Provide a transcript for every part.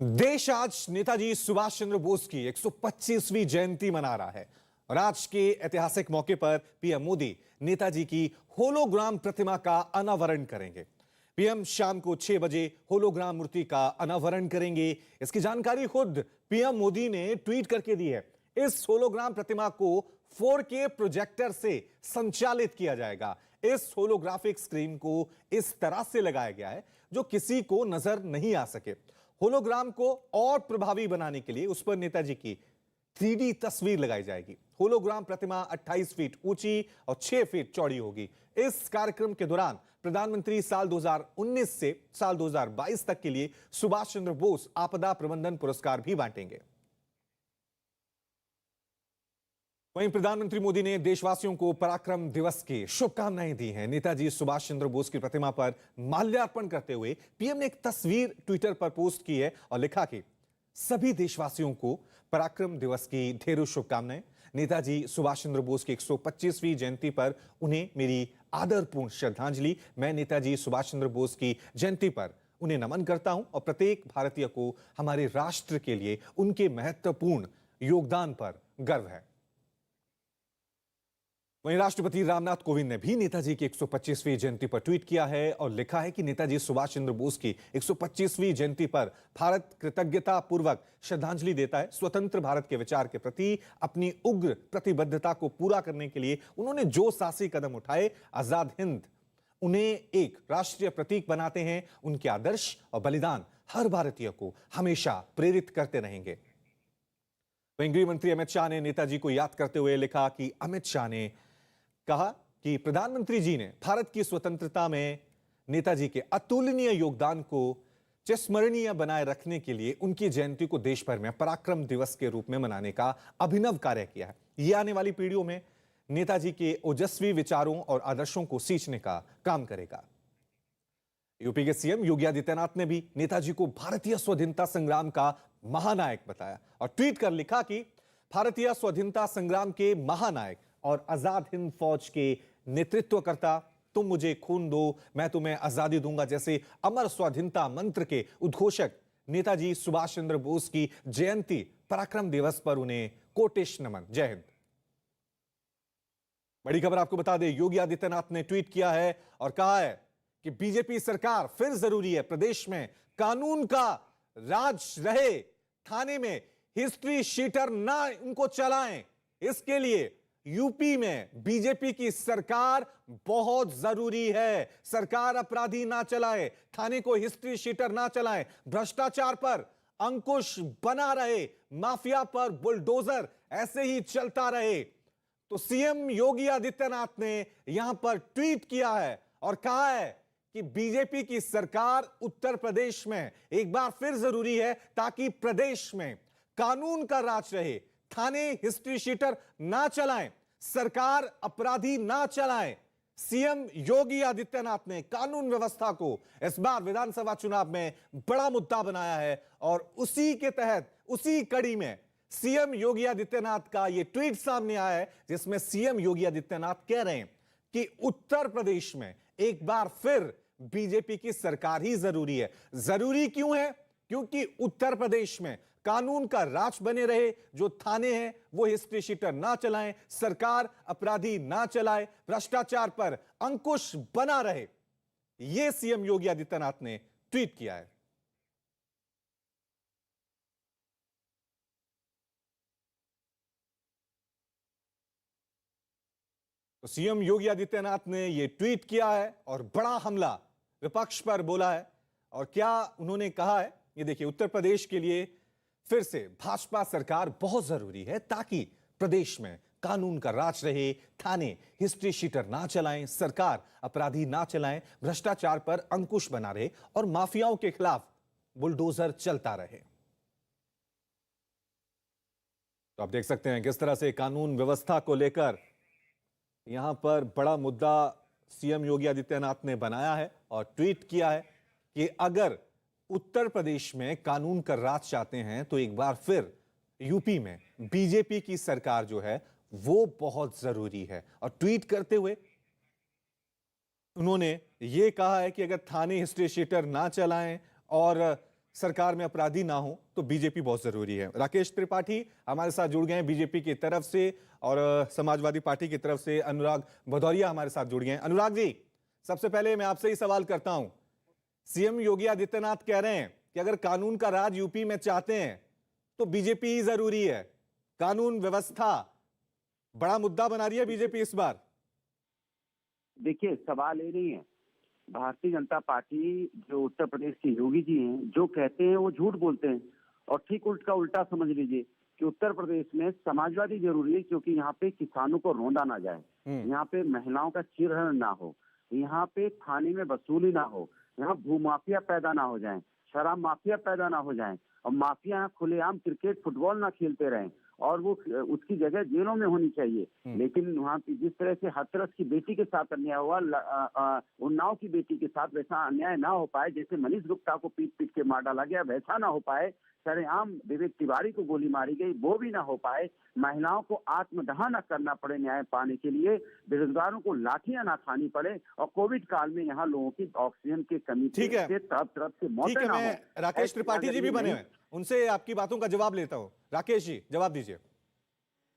देश आज नेताजी सुभाष चंद्र बोस की 125वीं जयंती मना रहा है और आज के ऐतिहासिक मौके पर पीएम मोदी नेताजी की होलोग्राम प्रतिमा का अनावरण करेंगे। पीएम शाम को 6 बजे होलोग्राम मूर्ति का अनावरण करेंगे। इसकी जानकारी खुद पीएम मोदी ने ट्वीट करके दी है। इस होलोग्राम प्रतिमा को 4K प्रोजेक्टर से संचालित किया जाएगा। इस होलोग्राफिक स्क्रीन को इस तरह से लगाया गया है जो किसी को नजर नहीं आ सके। होलोग्राम को और प्रभावी बनाने के लिए उस पर नेताजी की 3D तस्वीर लगाई जाएगी। होलोग्राम प्रतिमा 28 फीट ऊंची और 6 फीट चौड़ी होगी। इस कार्यक्रम के दौरान प्रधानमंत्री साल 2019 से साल 2022 तक के लिए सुभाष चंद्र बोस आपदा प्रबंधन पुरस्कार भी बांटेंगे। वहीं प्रधानमंत्री मोदी ने देशवासियों को पराक्रम दिवस की शुभकामनाएं दी हैं। नेताजी सुभाष चंद्र बोस की प्रतिमा पर माल्यार्पण करते हुए पीएम ने एक तस्वीर ट्विटर पर पोस्ट की है और लिखा कि सभी देशवासियों को पराक्रम दिवस की ढेरों शुभकामनाएं। नेताजी सुभाष चंद्र बोस की 125वीं जयंती पर उन्हें मेरी आदरपूर्ण श्रद्धांजलि। मैं नेताजी सुभाष चंद्र बोस की जयंती पर उन्हें नमन करता हूं और प्रत्येक भारतीय को हमारे राष्ट्र के लिए उनके महत्वपूर्ण योगदान पर गर्व है। वहीं राष्ट्रपति रामनाथ कोविंद ने भी नेताजी की 125वीं जयंती पर ट्वीट किया है और लिखा है कि नेताजी सुभाष चंद्र बोस की 125वीं जयंती पर भारत कृतज्ञता पूर्वक श्रद्धांजलि देता है। स्वतंत्र भारत के विचार के प्रति अपनी उग्र प्रतिबद्धता को पूरा करने के लिए उन्होंने जो साहसी कदम उठाए, आजाद हिंद उन्हें एक राष्ट्रीय प्रतीक बनाते हैं। उनके आदर्श और बलिदान हर भारतीय को हमेशा प्रेरित करते रहेंगे। वहीं गृह मंत्री अमित शाह ने नेताजी को याद करते हुए लिखा कि अमित शाह ने कहा कि प्रधानमंत्री जी ने भारत की स्वतंत्रता में नेताजी के अतुलनीय योगदान को चिरस्मरणीय बनाए रखने के लिए उनकी जयंती को देश भर में पराक्रम दिवस के रूप में मनाने का अभिनव कार्य किया है। यह आने वाली पीढ़ियों में नेताजी के ओजस्वी विचारों और आदर्शों को सींचने का काम करेगा। यूपी के सीएम योगी आदित्यनाथ ने भी नेताजी को भारतीय स्वाधीनता संग्राम का महानायक बताया और ट्वीट कर लिखा कि भारतीय स्वाधीनता संग्राम के महानायक और आजाद हिंद फौज के नेतृत्वकर्ता, तुम मुझे खून दो मैं तुम्हें आजादी दूंगा जैसे अमर स्वाधीनता मंत्र के उद्घोषक नेताजी सुभाष चंद्र बोस की जयंती पराक्रम दिवस पर उन्हें कोटिश नमन। जय हिंद। बड़ी खबर आपको बता दें, योगी आदित्यनाथ ने ट्वीट किया है और कहा है कि बीजेपी सरकार फिर जरूरी है, प्रदेश में कानून का राज रहे, थाने में हिस्ट्री शीटर ना उनको चलाएं। इसके लिए यूपी में बीजेपी की सरकार बहुत जरूरी है। सरकार अपराधी ना चलाए, थाने को हिस्ट्री शीटर ना चलाए, भ्रष्टाचार पर अंकुश बना रहे, माफिया पर बुलडोजर ऐसे ही चलता रहे। तो सीएम योगी आदित्यनाथ ने यहां पर ट्वीट किया है और कहा है कि बीजेपी की सरकार उत्तर प्रदेश में एक बार फिर जरूरी है ताकि प्रदेश में कानून का राज रहे, थाने हिस्ट्री शीटर ना चलाएं, सरकार अपराधी ना चलाएं। सीएम योगी आदित्यनाथ ने कानून व्यवस्था को इस बार विधानसभा चुनाव में बड़ा मुद्दा बनाया है और उसी के तहत उसी कड़ी में सीएम योगी आदित्यनाथ का यह ट्वीट सामने आया है जिसमें सीएम योगी आदित्यनाथ कह रहे हैं कि उत्तर प्रदेश में एक बार फिर बीजेपी की सरकार ही जरूरी है। जरूरी क्यों है? क्योंकि उत्तर प्रदेश में कानून का राज बने रहे, जो थाने हैं वो हिस्ट्री शीटर ना चलाएं, सरकार अपराधी ना चलाए, भ्रष्टाचार पर अंकुश बना रहे। यह सीएम योगी आदित्यनाथ ने ट्वीट किया है। तो सीएम योगी आदित्यनाथ ने यह ट्वीट किया है और बड़ा हमला विपक्ष पर बोला है। और क्या उन्होंने कहा है ये देखिए, उत्तर प्रदेश के लिए फिर से भाजपा सरकार बहुत जरूरी है ताकि प्रदेश में कानून का राज रहे, थाने हिस्ट्री शीटर ना चलाएं, सरकार अपराधी ना चलाएं, भ्रष्टाचार पर अंकुश बना रहे और माफियाओं के खिलाफ बुलडोजर चलता रहे। तो आप देख सकते हैं किस तरह से कानून व्यवस्था को लेकर यहां पर बड़ा मुद्दा सीएम योगी आदित्यनाथ ने बनाया है और ट्वीट किया है कि अगर उत्तर प्रदेश में कानून का राज चाहते हैं तो एक बार फिर यूपी में बीजेपी की सरकार जो है वो बहुत जरूरी है। और ट्वीट करते हुए उन्होंने ये कहा है कि अगर थाने हिस्ट्री शीटर ना चलाएं और सरकार में अपराधी ना हो तो बीजेपी बहुत जरूरी है। राकेश त्रिपाठी हमारे साथ जुड़ गए हैं बीजेपी की तरफ से, और समाजवादी पार्टी की तरफ से अनुराग भदौरिया हमारे साथ जुड़ गए हैं। अनुराग जी, सबसे पहले मैं आपसे ही सवाल करता हूं। सीएम योगी आदित्यनाथ कह रहे हैं कि अगर कानून का राज यूपी में चाहते हैं तो बीजेपी ही जरूरी है। कानून व्यवस्था बड़ा मुद्दा बना रही है बीजेपी इस बार। देखिए, सवाल ये नहीं है। भारतीय जनता पार्टी जो उत्तर प्रदेश के योगी जी हैं, जो कहते हैं वो झूठ बोलते हैं। और ठीक उल्टा समझ लीजिए कि उत्तर प्रदेश में समाजवादी जरूरी है, क्योंकि यहाँ पे किसानों को रौंदा ना जाए, यहाँ पे महिलाओं का चिरहरण ना हो, यहाँ पे थाने में वसूली ना हो, यहाँ भूमाफिया पैदा ना हो जाए, शराब माफिया पैदा ना हो जाए, और माफिया यहाँ खुलेआम क्रिकेट फुटबॉल ना खेलते रहें, और वो उसकी जगह जेलों में होनी चाहिए। लेकिन वहाँ पे जिस तरह से हाथरस की बेटी के साथ अन्याय हुआ, उन्नाव की बेटी के साथ वैसा अन्याय ना हो पाए। जैसे मनीष गुप्ता को पीट पीट के मार डाला गया, वैसा ना हो पाए। सरेआम विवेक तिवारी को गोली मारी गई, वो भी ना हो पाए। महिलाओं को आत्मदाह न करना पड़े न्याय पाने के लिए, बेरोजगारों को लाठियां ना खानी पड़े, और कोविड काल में यहाँ लोगों की ऑक्सीजन की कमी से तरफ से मौतें ना हो। राकेश त्रिपाठी जी भी बने हुए, उनसे आपकी बातों का जवाब लेता हूं। राकेश जी, जवाब दीजिए।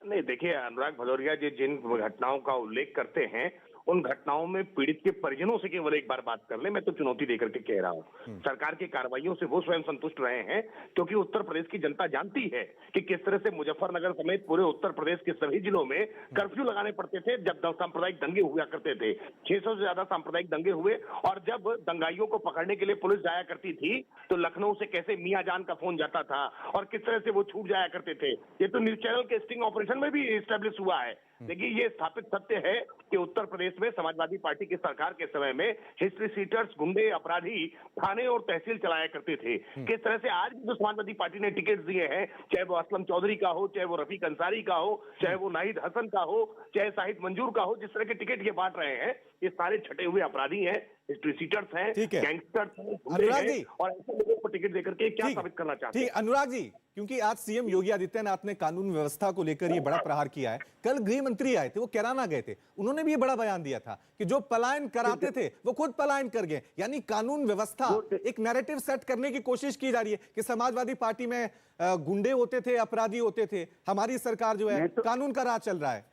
नहीं, देखिए, अनुराग भदौरिया जी जिन घटनाओं का उल्लेख करते हैं, उन घटनाओं में पीड़ित के परिजनों से केवल एक बार बात कर ले। मैं तो चुनौती देकर के कह रहा हूं, सरकार की कार्रवाइयों से वो स्वयं संतुष्ट रहे हैं, क्योंकि उत्तर प्रदेश की जनता जानती है कि किस तरह से मुजफ्फरनगर समेत पूरे उत्तर प्रदेश के सभी जिलों में कर्फ्यू लगाने पड़ते थे जब सांप्रदायिक दंगे हुआ करते थे। 600 से ज्यादा सांप्रदायिक दंगे हुए, और जब दंगाइयों को पकड़ने के लिए पुलिस जाया करती थी तो लखनऊ से कैसे मियां जान का फोन जाता था और किस तरह से वो छूट जाया करते थे। ये तो न्यूज चैनल के स्टिंग ऑपरेशन में भी एस्टेब्लिश हुआ है। देखिए, ये स्थापित सत्य है कि उत्तर प्रदेश में समाजवादी पार्टी की सरकार के समय में हिस्ट्री सीटर्स, गुंडे, अपराधी थाने और तहसील चलाया करते थे। किस तरह से आज भी जो समाजवादी पार्टी ने टिकट दिए हैं, चाहे वो असलम चौधरी का हो, चाहे वो रफीक अंसारी का हो, चाहे वो नाहिद हसन का हो, चाहे शाहिद मंजूर का हो, जिस तरह के टिकट ये बांट रहे हैं, ये सारे छटे हुए अपराधी हैं, हिस्ट्री सीटर्स हैं, गैंगस्टर्स हैं, अनुराग जी, और ऐसे लोगों को टिकट देकर के क्या साबित करना चाहते हैं? अनुराग जी, क्योंकि आज सीएम योगी आदित्यनाथ ने कानून व्यवस्था को लेकर ये बड़ा प्रहार किया है। कल गृह मंत्री आए थे, वो कैराना गए थे, उन्होंने भी ये बड़ा बयान दिया था कि जो पलायन कराते थे वो खुद पलायन कर गए। यानी कानून व्यवस्था, एक नैरेटिव सेट करने की कोशिश की जा रही है कि समाजवादी पार्टी में गुंडे होते थे, अपराधी होते थे, हमारी सरकार जो है कानून का राज चल रहा है।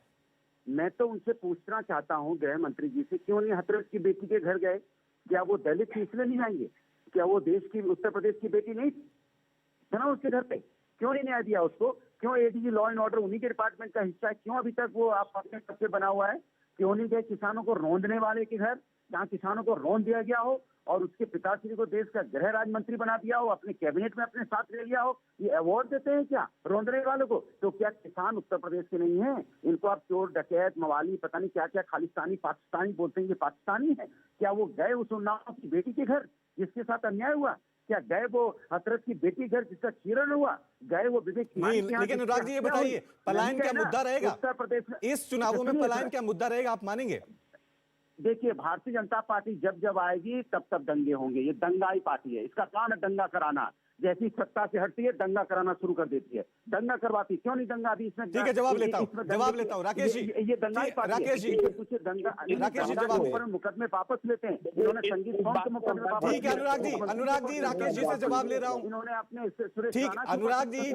मैं तो उनसे पूछना चाहता हूं गृह मंत्री जी से, क्यों नहीं हाथरस की बेटी के घर गए? क्या वो दलित थी इसलिए नहीं आएंगे? क्या वो देश की, उत्तर प्रदेश की बेटी नहीं थी ना उसके घर पे? क्यों नहीं न्याय दिया उसको? क्यों एडीजी लॉ एंड ऑर्डर उन्हीं के डिपार्टमेंट का हिस्सा है? क्यों अभी तक वो आप अपने कब्जे बना हुआ है? क्यों नहीं गए किसानों को रौंदने वाले के घर, जहाँ किसानों को रौंद दिया गया हो और उसके पिताश्री को देश का गृह राज्य मंत्री बना दिया हो, अपने कैबिनेट में अपने साथ ले लिया हो? ये अवार्ड देते हैं क्या रौंदने वालों को? तो क्या किसान उत्तर प्रदेश के नहीं है? इनको आप चोर, डकैत, मवाली, पता नहीं क्या क्या खालिस्तानी, पाकिस्तानी बोलते हैं, ये पाकिस्तानी है क्या? वो गए उस उन्नाव की बेटी के घर जिसके साथ अन्याय हुआ? क्या गए वो हथरस की बेटी घर जिसका चीरन हुआ? गए वो विवेक? लेकिन अनुराग जी, ये बताइए, पलायन क्या मुद्दा रहेगा उत्तर प्रदेश में? इस चुनावों में पलायन क्या मुद्दा रहेगा, आप मानेंगे? देखिए, भारतीय जनता पार्टी जब जब आएगी तब तब दंगे होंगे। ये दंगाई पार्टी है, इसका काम है दंगा कराना। जैसी सत्ता से हटती है दंगा कराना शुरू कर देती है, दंगा करवाती। क्यों नहीं दंगा अभी इसमें? ठीक है, जवाब लेता हूं राकेश जी। ये दंगाई पार्टी राकेश जी, राकेश जी जवाब दें। मुकदमे वापस लेते हैं इन्होंने, संगीत सॉन्ग के मुकदमे वापस। ठीक है अनुराग जी, राकेश जी से जवाब ले रहा हूं। इन्होंने अपने ठीक, अनुराग जी,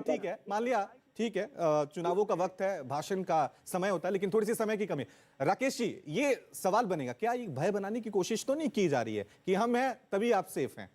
ठीक है, मान लिया, ठीक है, चुनावों का वक्त है, भाषण का समय होता है, लेकिन थोड़ी सी समय की कमी। राकेश जी, ये सवाल बनेगा, क्या ये भय बनाने की कोशिश तो नहीं की जा रही है कि हम हैं तभी आप सेफ हैं?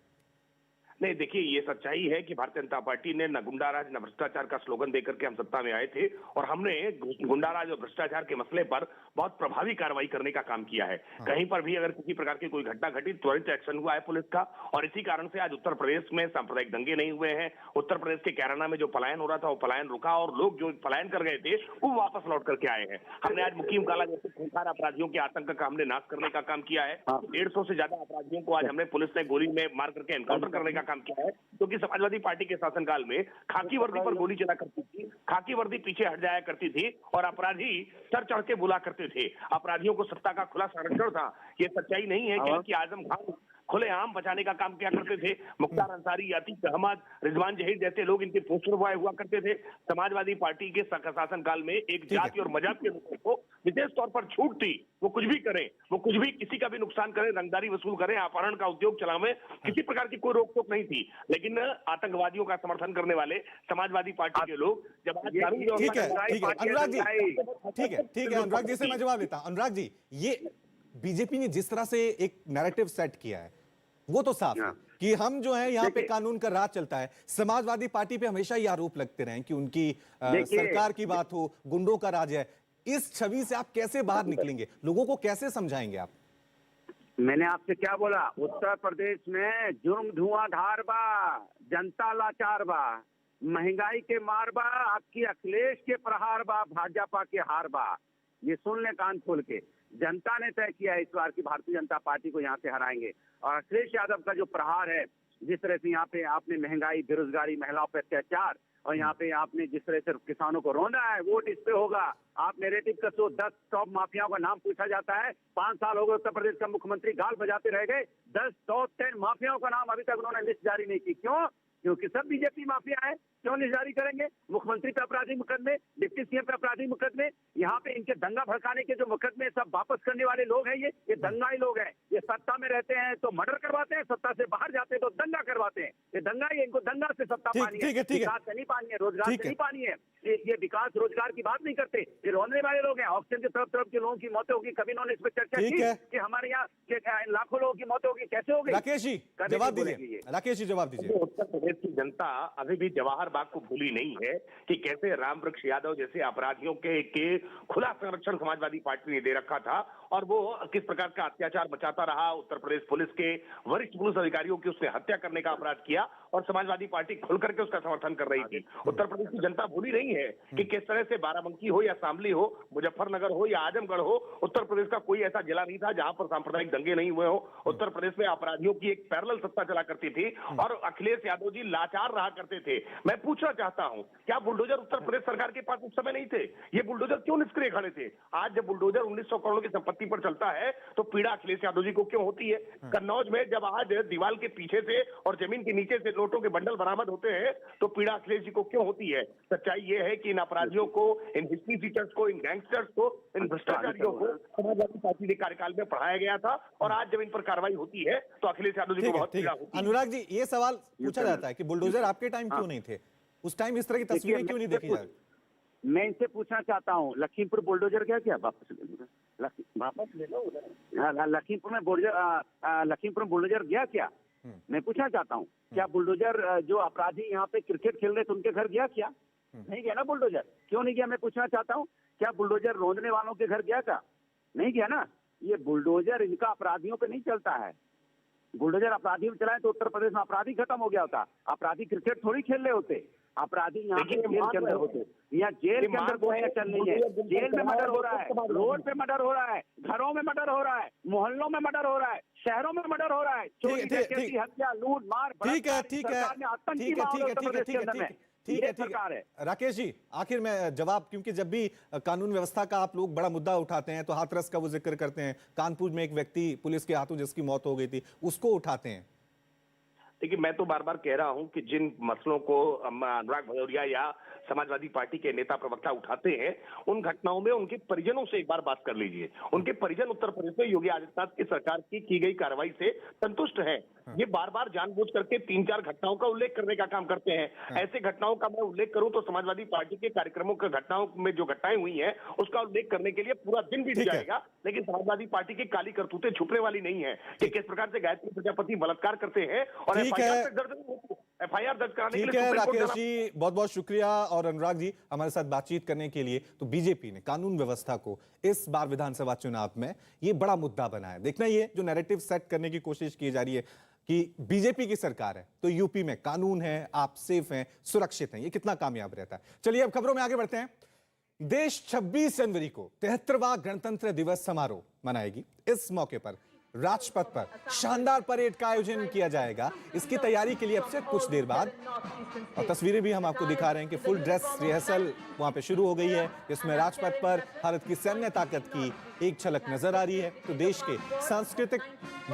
नहीं, देखिए, ये सच्चाई है कि भारतीय जनता पार्टी ने न गुंडाराज न भ्रष्टाचार का स्लोगन देकर के हम सत्ता में आए थे, और हमने गुंडाराज और भ्रष्टाचार के मसले पर बहुत प्रभावी कार्रवाई करने का काम किया है। कहीं पर भी अगर किसी प्रकार की कोई घटना घटी, त्वरित एक्शन हुआ है पुलिस का, और इसी कारण से आज उत्तर प्रदेश में सांप्रदायिक दंगे नहीं हुए हैं। उत्तर प्रदेश के कैराना में जो पलायन हो रहा था वो पलायन रुका, और लोग जो पलायन कर गए थे वो वापस लौट करके आए हैं। हमने आज मुकीम काला जैसे खूंखार अपराधियों के आतंक का हमने नाश करने का काम किया है। 150 से ज्यादा अपराधियों को आज हमने पुलिस ने गोली में मार करके एनकाउंटर करने का काम किया है, क्योंकि समाजवादी पार्टी के शासनकाल में खाकी वर्दी पर गोली चला करती थी, खाकी वर्दी पीछे हट जाया करती थी, और अपराधी सर चढ़ के बुला करते थे। अपराधियों को सत्ता का खुला संरक्षण था। ये सच्चाई नहीं है कि आजम खान खुलेआम बचाने का काम किया करते थे। मुख्तार अंसारी, अतीक अहमद, रिजवान जहीर जैसे लोग इनके पोस्टर बॉय हुआ करते थे। समाजवादी पार्टी के शासनकाल में एक जाति और मजहब के लोगों को विशेष तौर पर छूट थी, वो कुछ भी करें, वो कुछ भी किसी का भी नुकसान करें, रंगदारी वसूल करें, अपहरण का उद्योग चलावें, किसी प्रकार की कोई रोक टोक नहीं थी। लेकिन आतंकवादियों का समर्थन करने वाले समाजवादी पार्टी के लोग जब आज ठीक है अनुराग जी, ठीक है अनुराग जी से मैं जवाब लेता हूं। अनुराग जी, ये बीजेपी ने जिस तरह से एक नैरेटिव सेट किया है वो तो साफ है कि हम जो है यहाँ पे कानून का राज चलता है। समाजवादी पार्टी पे हमेशा ये आरोप लगते रहे कि उनकी सरकार की बात हो, गुंडों का राज है। इस छवि से आप कैसे बाहर निकलेंगे, लोगों को कैसे समझाएंगे आप? मैंने आपसे क्या बोला? उत्तर प्रदेश में जुर्म धुआंधार बा, जनता लाचार बा, महंगाई के मार बा, आपकी अखिलेश के प्रहार बा, भाजपा के हार बा। ये सुन ले कान खोल के। जनता ने तय किया है इस बार की भारतीय जनता पार्टी को यहाँ से हराएंगे। और अखिलेश यादव का जो प्रहार है, जिस तरह से यहाँ पे आपने महंगाई, बेरोजगारी, महिलाओं पर अत्याचार, और यहाँ पे आपने जिस तरह से किसानों को रोना है, वोट इस पे होगा। आप नैरेटिव का 10 टॉप माफियाओं का नाम पूछा जाता है। 5 साल हो गए उत्तर प्रदेश का मुख्यमंत्री गाल बजाते रह गए। 10 टॉप 10 माफियाओं का नाम अभी तक उन्होंने लिस्ट जारी नहीं की। क्यों? क्योंकि सब बीजेपी माफिया है। क्यों लिस्ट जारी करेंगे? मुख्यमंत्री पे अपराधी मुकदमे, डिप्टी सीएम पे अपराधी मुकदमे, यहाँ पे इनके दंगा भड़काने के जो मुकदमे सब वापस करने वाले लोग हैं। ये दंगाई लोग हैं। ये सत्ता में रहते हैं तो मर्डर करवाते हैं, सत्ता से बाहर जाते हैं तो दंगा करवाते हैं। ये दंगा ही, इनको दंगा से सत्ता पानी है, विकास से नहीं पानी है, रोजगार से नहीं पानी है। ये विकास रोजगार की बात नहीं करते। ये रोने वाले लोग हैं। ऑक्सीजन के तरफ के लोगों की मौतें होगी, कभी इन्होंने इस पर चर्चा की कि हमारे यहाँ लाखों लोगों की मौतें होगी? कैसे हो गई? राकेश जी जवाब दीजिए। राकेश जी जवाब दीजिए। उत्तर प्रदेश की जनता अभी भी जवाहर बाग को भूली नहीं है कि कैसे रामवृक्ष यादव जैसे अपराधियों के खुला संरक्षण समाजवादी पार्टी ने दे रखा था और वो किस प्रकार का अत्याचार मचाता रहा। उत्तर प्रदेश पुलिस के वरिष्ठ पुलिस अधिकारियों की उसने हत्या करने का अपराध किया और समाजवादी पार्टी खुल करके उसका समर्थन कर रही थी। उत्तर प्रदेश की जनता भूली नहीं है कि किस तरह से बाराबंकी हो या शामली हो, मुजफ्फरनगर हो या आजमगढ़ हो, उत्तर प्रदेश का कोई ऐसा जिला नहीं था जहां पर सांप्रदायिक दंगे नहीं हुए हो। उत्तर प्रदेश में अपराधियों की एक पैरेलल सत्ता चला करती थी और अखिलेश यादव जी लाचार रहा करते थे। मैं पूछना चाहता हूं, क्या बुलडोजर उत्तर प्रदेश सरकार के पास उस समय नहीं थे? ये बुलडोजर क्यों निष्क्रिय खड़े थे? आज जब बुलडोजर 1900 करोड़ की संपत्ति पर चलता है तो पीड़ा अखिलेश यादव जी को क्यों होती है? कन्नौज में जब आज दीवार के पीछे से और जमीन के नीचे से नोटों के बंडल बरामद होते हैं तो पीड़ा अखिलेश जी को क्यों होती है? सच्चाई ये है कि इन अपराधियों को, इन हिस्ट्री सीटर्स को, इन गैंगस्टर्स को, इन भ्रष्टाचारियों को समाजवादी पार्टी के कार्यकाल में पढ़ाया गया था और आज जब इन पर कार्रवाई होती है तो अखिलेश यादव जी को बहुत पीड़ा होती है। अनुराग जी, ये सवाल पूछा जाता है कि बुलडोजर आपके टाइम क्यों नहीं थे? उस टाइम इस तरह की तस्वीरें क्यों नहीं देखी जा रही? मैं इनसे पूछना चाहता हूँ, लखीमपुर बुलडोजर गया क्या? वापस ले लो। लखीमपुर बुलडोजर गया क्या? मैं पूछना चाहता हूँ, क्या बुलडोजर जो अपराधी यहाँ पे क्रिकेट खेल रहे थे उनके घर गया क्या? नहीं गया ना बुलडोजर। क्यों नहीं गया? मैं पूछना चाहता हूँ, क्या बुलडोजर रोंदने वालों के घर गया क्या? नहीं गया ना। ये बुलडोजर इनका अपराधियों पे नहीं चलता है। बुलडोजर अपराधी में चलाए तो उत्तर प्रदेश में अपराधी खत्म हो गया होता। अपराधी क्रिकेट थोड़ी खेल रहे होते। अपराधी यहाँ पे जेल के अंदर होते। यहाँ जेल के अंदर कोई चल नहीं है। जेल में मर्डर हो रहा है, रोड पे मर्डर हो रहा है, घरों में मर्डर हो रहा है, मोहल्लों में मर्डर हो रहा है, शहरों में मर्डर हो रहा है, चोरी डकैती, हत्या, लूट मार, ठीक है राकेश जी, आखिर में जवाब, क्योंकि जब भी कानून व्यवस्था का आप लोग बड़ा मुद्दा उठाते हैं तो हाथरस का वो जिक्र करते हैं। कानपुर में एक व्यक्ति पुलिस के हाथों जिसकी मौत हो गई थी उसको उठाते हैं। देखिए, मैं तो बार बार कह रहा हूं कि जिन मसलों को अनुराग भदौरिया या समाजवादी पार्टी के नेता प्रवक्ता उठाते हैं उन घटनाओं में उनके परिजनों से एक बार बात कर लीजिए। उनके परिजन उत्तर प्रदेश में योगी आदित्यनाथ की सरकार की गई कार्रवाई से संतुष्ट हैं। ये बार बार जानबूझ करके 3-4 घटनाओं का उल्लेख करने का काम करते हैं। ऐसे घटनाओं का मैं उल्लेख करूं तो समाजवादी पार्टी के कार्यक्रमों के घटनाओं में जो घटनाएं हुई हैं उसका उल्लेख करने के लिए पूरा दिन बीत जाएगा। लेकिन समाजवादी पार्टी की काली करतूतें छुपने वाली नहीं है कि किस प्रकार से गायत्री प्रजापति बलात्कार करते हैं और एफआईआर दर्ज कराने के लिए। ठीक है राकेश जी, बहुत बहुत शुक्रिया। और अनुराग जी, हमारे साथ बातचीत करने के लिए। तो बीजेपी ने कानून व्यवस्था को इस बार विधानसभा चुनाव में ये बड़ा मुद्दा बनाया। देखना ये जो नैरेटिव सेट करने की कोशिश की जा रही है कि बीजेपी की सरकार है तो यूपी में कानून है, आप सेफ हैं, सुरक्षित हैं, ये कितना कामयाब रहता है। चलिए अब खबरों में आगे बढ़ते हैं। देश 26 जनवरी को 73वां गणतंत्र दिवस समारोह मनाएगी। इस मौके पर राजपथ पर शानदार परेड का आयोजन किया जाएगा। इसकी तैयारी के लिए अब से कुछ देर बाद, और तस्वीरें भी हम आपको दिखा रहे हैं कि फुल ड्रेस रिहर्सल वहां पे शुरू हो गई है, जिसमें राजपथ पर भारत की सैन्य ताकत की एक झलक नजर आ रही है। तो देश के सांस्कृतिक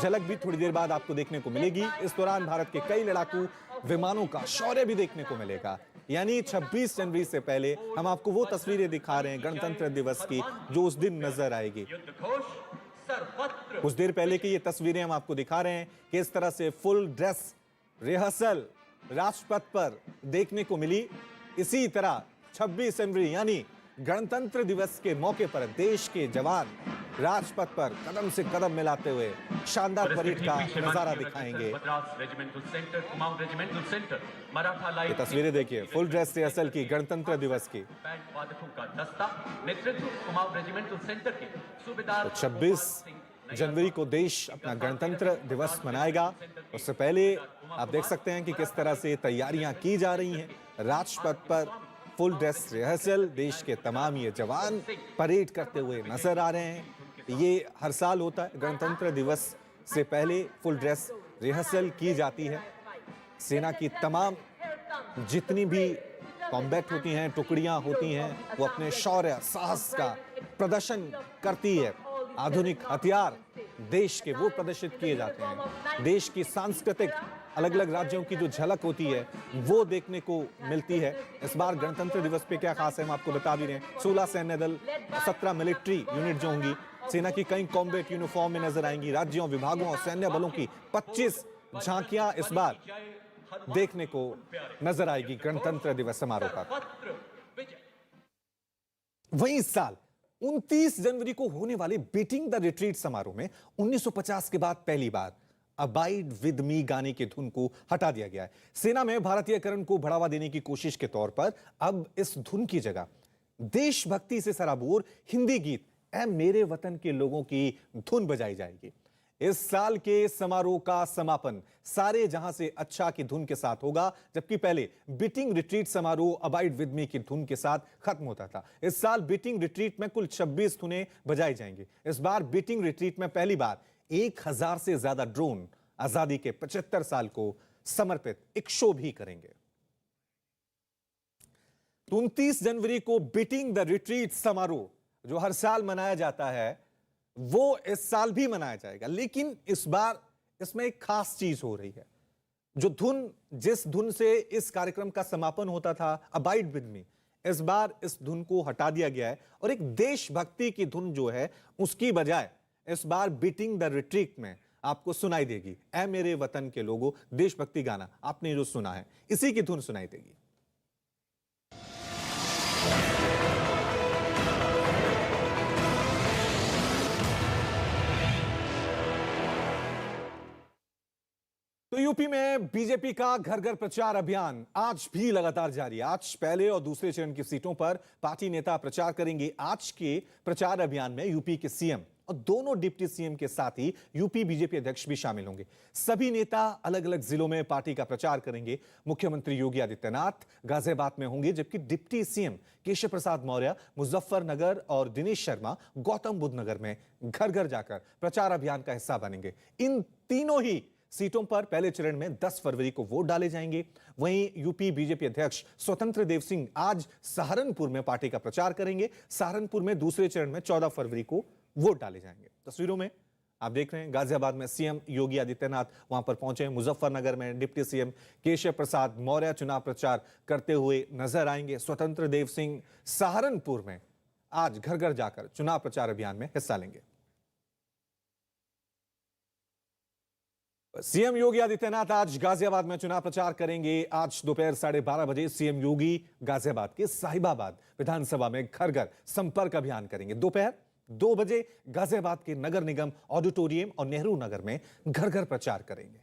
झलक भी थोड़ी देर बाद आपको देखने को मिलेगी। इस दौरान भारत के कई लड़ाकू विमानों का शौर्य भी देखने को मिलेगा। यानी 26 जनवरी से पहले हम आपको वो तस्वीरें दिखा रहे हैं गणतंत्र दिवस की, जो उस दिन नजर आएगी। कुछ देर पहले की ये तस्वीरें हम आपको दिखा रहे हैं कि इस तरह से फुल ड्रेस रिहर्सल राजपथ पर देखने को मिली। इसी तरह 26 जनवरी यानी गणतंत्र दिवस के मौके पर देश के जवान राजपथ पर कदम से कदम मिलाते हुए शानदार परेड का नजारा दिखाएंगे। ये तस्वीरें देखिए फुल ड्रेस रिहर्सल की गणतंत्र दिवस की। 26 जनवरी को देश अपना गणतंत्र दिवस मनाएगा। उससे पहले आप देख सकते हैं कि किस तरह से तैयारियां की जा रही हैं। राजपथ पर फुल ड्रेस रिहर्सल, देश के तमाम ये जवान परेड करते हुए नजर आ रहे हैं। ये हर साल होता है, गणतंत्र दिवस से पहले फुल ड्रेस रिहर्सल की जाती है। सेना की तमाम जितनी भी कॉम्बैट होती हैं, टुकड़ियां होती हैं, वो अपने शौर्य साहस का प्रदर्शन करती है। आधुनिक हथियार देश के वो प्रदर्शित किए जाते हैं। देश की सांस्कृतिक अलग अलग राज्यों की जो झलक होती है वो देखने को मिलती है। इस बार गणतंत्र दिवस पे क्या खास है हम आपको बता भी रहे हैं। 16 सैन्य दल, 17 मिलिट्री यूनिट जो होंगी, सेना की कई कॉम्बैट यूनिफॉर्म में नजर आएंगी। राज्यों, विभागों और सैन्य बलों की 25 झांकियां इस बार देखने को नजर आएगी गणतंत्र दिवस समारोह पर। वहीं इस साल 29 जनवरी को होने वाले बीटिंग द रिट्रीट समारोह में 1950 के बाद पहली बार अबाइड विद मी गाने की धुन को हटा दिया गया है। सेना में भारतीयकरण को बढ़ावा देने की कोशिश के तौर पर अब इस धुन की जगह देशभक्ति से सराबोर हिंदी गीत ऐ मेरे वतन के लोगों की धुन बजाई जाएगी। इस साल के समारोह का समापन सारे जहां से अच्छा की धुन के साथ होगा, जबकि पहले बीटिंग रिट्रीट समारोह अबाइड विद मी की धुन के साथ खत्म होता था। इस साल बीटिंग रिट्रीट में कुल 26 धुनें बजाई जाएंगी। इस बार बीटिंग रिट्रीट में पहली बार 1000 से ज्यादा ड्रोन आजादी के 75 साल को समर्पित एक शो भी करेंगे। 29 जनवरी को बीटिंग द रिट्रीट समारोह जो हर साल मनाया जाता है वो इस साल भी मनाया जाएगा, लेकिन इस बार इसमें एक खास चीज हो रही है। जिस धुन से इस कार्यक्रम का समापन होता था, अबाइड विद मी, इस बार इस धुन को हटा दिया गया है और एक देशभक्ति की धुन जो है उसकी बजाय इस बार बीटिंग द रिट्रीट में आपको सुनाई देगी ऐ मेरे वतन के लोगों। देशभक्ति गाना आपने जो सुना है इसी की धुन सुनाई देगी। तो यूपी में बीजेपी का घर घर प्रचार अभियान आज भी लगातार जारी है। आज पहले और दूसरे चरण की सीटों पर पार्टी नेता प्रचार करेंगे। आज के प्रचार अभियान में यूपी के सीएम और दोनों डिप्टी सीएम के साथ ही यूपी बीजेपी अध्यक्ष भी शामिल होंगे। सभी नेता अलग अलग जिलों में पार्टी का प्रचार करेंगे। मुख्यमंत्री योगी आदित्यनाथ गाजियाबाद में होंगे, जबकि डिप्टी सीएम केशव प्रसाद मौर्य मुजफ्फरनगर और दिनेश शर्मा गौतम बुद्ध नगर में घर घर जाकर प्रचार अभियान का हिस्सा बनेंगे। इन तीनों ही सीटों पर पहले चरण में 10 फरवरी को वोट डाले जाएंगे। वहीं यूपी बीजेपी अध्यक्ष स्वतंत्र देव सिंह आज सहारनपुर में पार्टी का प्रचार करेंगे। सहारनपुर में दूसरे चरण में 14 फरवरी को वोट डाले जाएंगे। तस्वीरों में आप देख रहे हैं गाजियाबाद में सीएम योगी आदित्यनाथ वहां पर पहुंचे। मुजफ्फरनगर में डिप्टी सीएम केशव प्रसाद मौर्य चुनाव प्रचार करते हुए नजर आएंगे। स्वतंत्र देव सिंह सहारनपुर में आज घर घर जाकर चुनाव प्रचार अभियान में हिस्सा लेंगे। सीएम योगी आदित्यनाथ आज गाजियाबाद में चुनाव प्रचार करेंगे। आज दोपहर 12:30 बजे सीएम योगी गाजियाबाद के साहिबाबाद विधानसभा में घर घर संपर्क अभियान करेंगे। दोपहर 2 बजे गाजियाबाद के नगर निगम ऑडिटोरियम और नेहरू नगर में घर घर प्रचार करेंगे।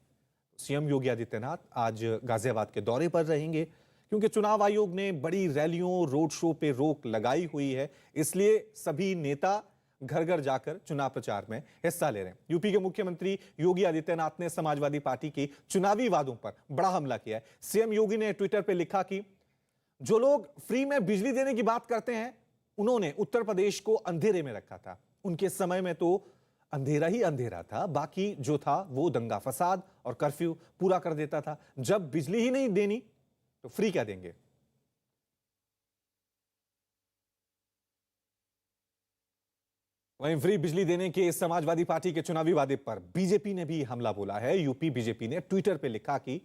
सीएम योगी आदित्यनाथ आज गाजियाबाद के दौरे पर रहेंगे, क्योंकि चुनाव आयोग ने बड़ी रैलियों रोड शो पे रोक लगाई हुई है, इसलिए सभी नेता घर घर जाकर चुनाव प्रचार में हिस्सा ले रहे हैं। यूपी के मुख्यमंत्री योगी आदित्यनाथ ने समाजवादी पार्टी के चुनावी वादों पर बड़ा हमला किया है। सीएम योगी ने ट्विटर पर लिखा कि जो लोग फ्री में बिजली देने की बात करते हैं, उन्होंने उत्तर प्रदेश को अंधेरे में रखा था। उनके समय में तो अंधेरा ही अंधेरा था, बाकी जो था वो दंगा फसाद और कर्फ्यू पूरा कर देता था। जब बिजली ही नहीं देनी तो फ्री क्या देंगे? वहीं फ्री बिजली देने के समाजवादी पार्टी के चुनावी वादे पर बीजेपी ने भी हमला बोला है। यूपी बीजेपी ने ट्विटर पे लिखा कि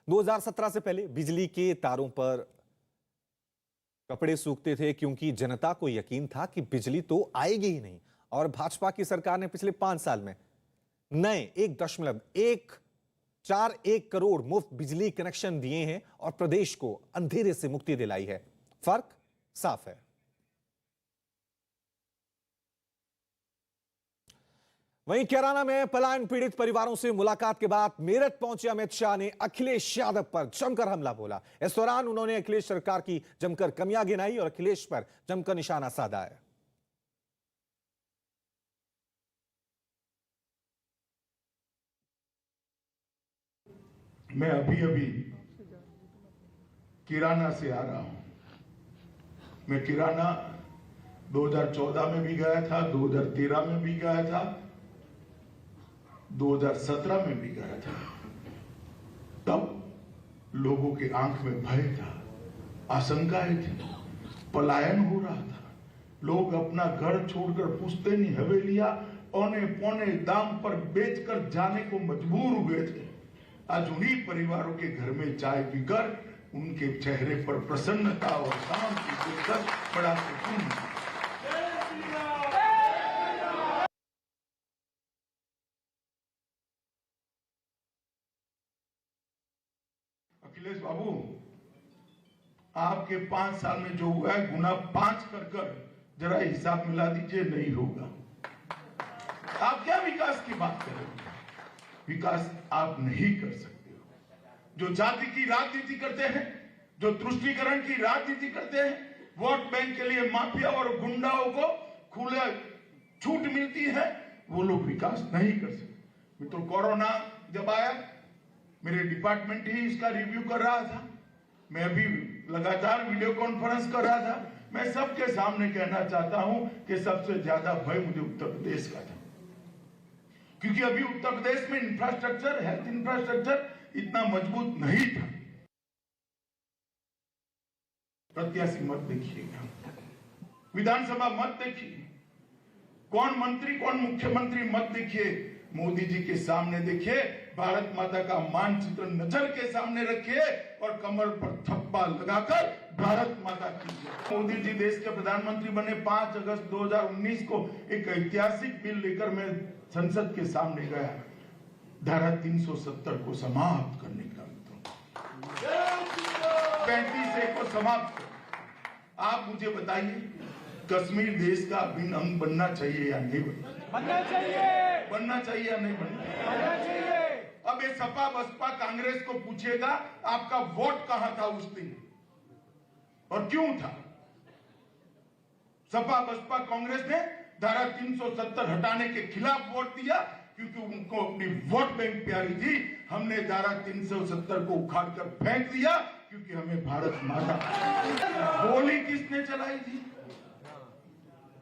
2017 से पहले बिजली के तारों पर कपड़े सूखते थे क्योंकि जनता को यकीन था कि बिजली तो आएगी ही नहीं। और भाजपा की सरकार ने पिछले 5 साल में नए 1.41 करोड़ मुफ्त बिजली कनेक्शन दिए हैं और प्रदेश को अंधेरे से मुक्ति दिलाई है। फर्क साफ है। वहीं कैराना में पलायन पीड़ित परिवारों से मुलाकात के बाद मेरठ पहुंचे अमित शाह ने अखिलेश यादव पर जमकर हमला बोला। इस दौरान उन्होंने अखिलेश सरकार की जमकर कमियां गिनाई और अखिलेश पर जमकर निशाना साधा है। मैं अभी किराना से आ रहा हूं। मैं किराना 2014 में भी गया था, 2013 में भी गया था, 2017 में भी गया था। तब लोगों के आंख में भय था, आशंकाएं थी, पलायन हो रहा था। लोग अपना घर छोड़कर पुश्तैनी हवेलियां औने पौने दाम पर बेचकर जाने को मजबूर हुए थे। आज उन्हीं परिवारों के घर में चाय पीकर उनके चेहरे पर प्रसन्नता और शांति देखकर बड़ा सुकून। अखिलेश बाबू, आपके 5 साल में जो हुआ है गुना 5 कर जरा हिसाब मिला दीजिए, नहीं होगा। आप क्या विकास की बात कर रहे हो? विकास आप नहीं कर सकते हो। जो जाति की राजनीति करते हैं, जो तुष्टीकरण की राजनीति करते हैं, वोट बैंक के लिए माफिया और गुंडाओं को खुले छूट मिलती है, वो लोग विकास नहीं कर सकते। मित्रों, कोरोना जब आया, मेरे डिपार्टमेंट ही इसका रिव्यू कर रहा था। मैं अभी लगातार वीडियो कॉन्फ्रेंस कर रहा था। मैं सबके सामने कहना चाहता हूं कि सबसे ज्यादा भय मुझे उत्तर प्रदेश का था, क्योंकि अभी उत्तर प्रदेश में इंफ्रास्ट्रक्चर, हेल्थ इंफ्रास्ट्रक्चर इतना मजबूत नहीं था। प्रत्याशी मत देखिएगा, विधानसभा मत देखिए, कौन मंत्री कौन मुख्यमंत्री मत देखिए, मोदी जी के सामने देखिए, भारत माता का मानचित्र नजर के सामने रखिए और कमर पर थप्पा लगाकर भारत माता की। मोदी जी देश के प्रधानमंत्री बने 5 अगस्त 2019 को एक ऐतिहासिक बिल लेकर मैं संसद के सामने गया, धारा 370 को समाप्त करने का। 35A को समाप्त कर। आप मुझे बताइए, कश्मीर देश का अभिन्न अंग बनना चाहिए या नहीं बनना चाहिए? बनना चाहिए या नहीं बनना चाहिए? अब ये सपा बसपा कांग्रेस को पूछेगा, आपका वोट कहां था उस दिन और क्यों था? सपा बसपा कांग्रेस ने धारा 370 हटाने के खिलाफ वोट दिया क्योंकि उनको अपनी वोट बैंक प्यारी थी। हमने धारा 370 को उखाड़कर फेंक दिया क्योंकि हमें भारत माता। गोली किसने चलाई थी?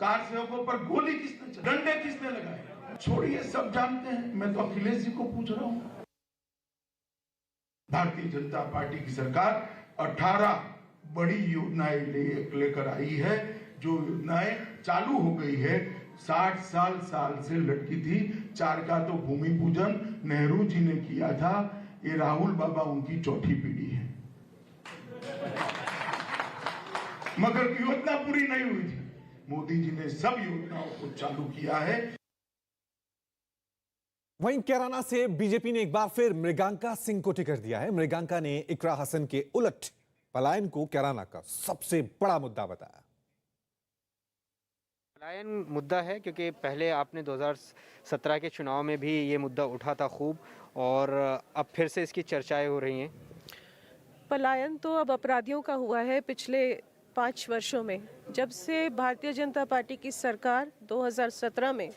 कार सेवकों पर गोली किसने चलाई? डंडे किसने लगाए? छोड़िए, सब जानते हैं। मैं तो अखिलेश जी को पूछ रहा हूं। भारतीय जनता पार्टी की सरकार 18 बड़ी योजनाएं लेकर आई है। जो योजनाएं चालू हो गई है, 60 साल से लटकी थी। 4 का तो भूमि पूजन नेहरू जी ने किया था, ये राहुल बाबा उनकी चौथी पीढ़ी है, मगर योजना पूरी नहीं हुई थी। मोदी जी ने सब योजनाओं को चालू किया है। वहीं कैराना से बीजेपी ने एक बार फिर मृगांका सिंह को टिकट दिया है। मृगांका ने इकरा हसन के उलट पलायन को कैराना का सबसे बड़ा मुद्दा बताया। पलायन मुद्दा है क्योंकि पहले आपने 2017 के चुनाव में भी ये मुद्दा उठा था खूब, और अब फिर से इसकी चर्चाएं हो रही हैं। पलायन तो अब अपराधियों का हुआ है पिछले 5 वर्षों में। जब से भारतीय जनता पार्टी की सरकार 2017 में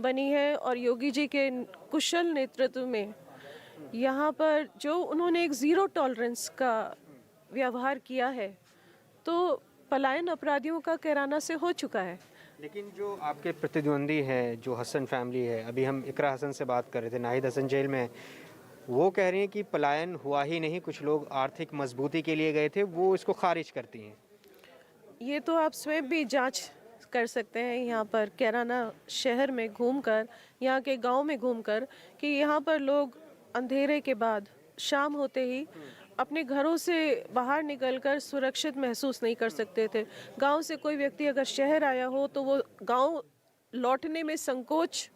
बनी है और योगी जी के कुशल नेतृत्व में यहाँ पर जो उन्होंने एक ज़ीरो टॉलरेंस का व्यवहार किया है, तो पलायन अपराधियों का कैराना से हो चुका है। लेकिन जो आपके प्रतिद्वंदी हैं, जो हसन फैमिली है, अभी हम इकरा हसन से बात कर रहे थे, नाहिद हसन जेल में है, वो कह रही हैं कि पलायन हुआ ही नहीं, कुछ लोग आर्थिक मजबूती के लिए गए थे, वो इसको खारिज करती हैं। ये तो आप स्वयं भी जांच कर सकते हैं यहाँ पर कैराना शहर में घूमकर, यहाँ के गांव में घूमकर, कि यहाँ पर लोग अंधेरे के बाद शाम होते ही अपने घरों से बाहर निकलकर सुरक्षित महसूस नहीं कर सकते थे। गांव से कोई व्यक्ति अगर शहर आया हो तो वो गांव लौटने में संकोच